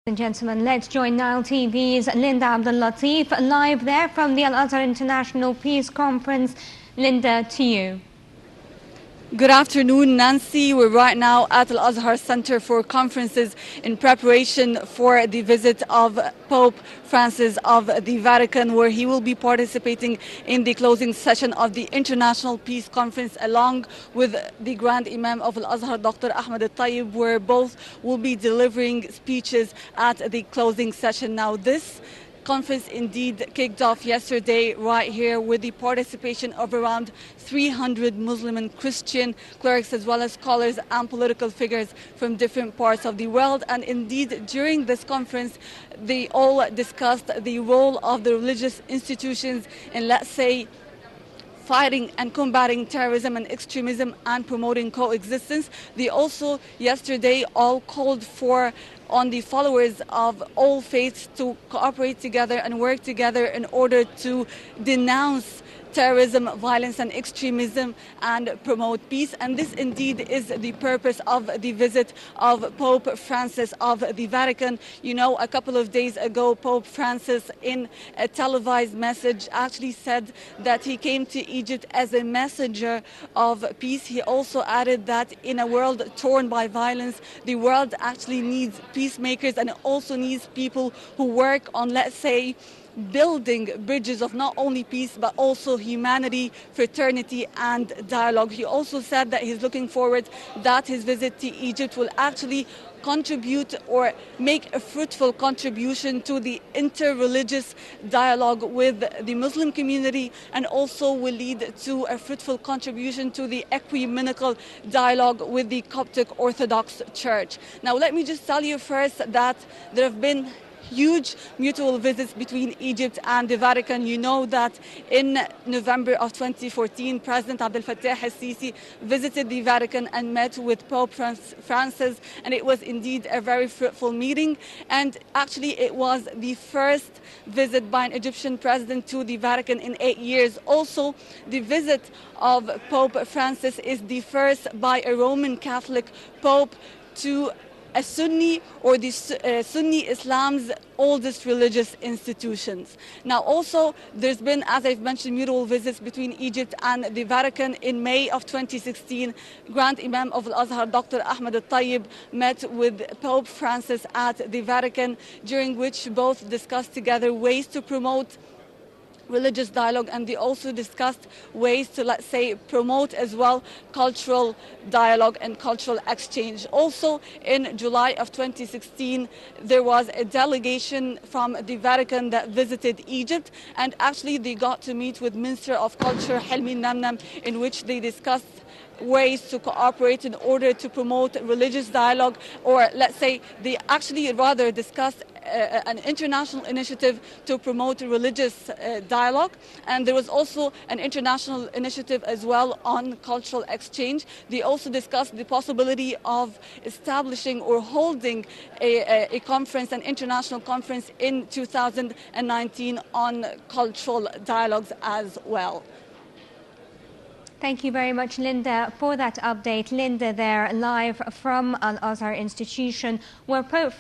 And gentlemen, let's join Nile TV's Linda Abdelatif live there from the Al-Azhar International Peace Conference. Linda, to you. Good afternoon, Nancy. We're right now at Al-Azhar Center for Conferences in preparation for the visit of Pope Francis of the Vatican, where he will be participating in the closing session of the International Peace Conference along with the Grand Imam of Al-Azhar, Dr. Ahmed Al-Tayyib, where both will be delivering speeches at the closing session. Now, this conference indeed kicked off yesterday right here with the participation of around 300 Muslim and Christian clerics as well as scholars and political figures from different parts of the world. And indeed during this conference they all discussed the role of the religious institutions in, let's say, fighting and combating terrorism and extremism and promoting coexistence. They also yesterday all called on the followers of all faiths to cooperate together and work together in order to denounce terrorism, violence and extremism and promote peace. And this indeed is the purpose of the visit of Pope Francis of the Vatican. You know, a couple of days ago, Pope Francis in a televised message actually said that he came to Egypt as a messenger of peace. He also added that in a world torn by violence, the world actually needs peacemakers and it also needs people who work on, let's say, building bridges of not only peace but also humanity, fraternity and dialogue. He also said that he's looking forward that his visit to Egypt will actually contribute or make a fruitful contribution to the inter-religious dialogue with the Muslim community and also will lead to a fruitful contribution to the ecumenical dialogue with the Coptic Orthodox Church. Now let me just tell you first that there have been huge mutual visits between Egypt and the Vatican. You know that in November of 2014, President Abdelatif al-Sisi visited the Vatican and met with Pope Francis, and it was indeed a very fruitful meeting. And actually, it was the first visit by an Egyptian president to the Vatican in 8 years. Also, the visit of Pope Francis is the first by a Roman Catholic Pope to a Sunni or the Sunni Islam's oldest religious institutions. Now also there's been, as I've mentioned, mutual visits between Egypt and the Vatican. In May of 2016, Grand Imam of Al-Azhar, Dr. Ahmed Al-Tayyib, met with Pope Francis at the Vatican, during which both discussed together ways to promote religious dialogue, and they also discussed ways to, let's say, promote as well cultural dialogue and cultural exchange. Also in July of 2016 there was a delegation from the Vatican that visited Egypt, and actually they got to meet with Minister of Culture Helmi Namnam, in which they discussed ways to cooperate in order to promote religious dialogue, or let's say they actually rather discussed an international initiative to promote religious dialogue. And there was also an international initiative as well on cultural exchange. They also discussed the possibility of establishing or holding a conference, an international conference in 2019 on cultural dialogues as well. Thank you very much, Linda, for that update. Linda there live from Al-Azhar Institution, where Pope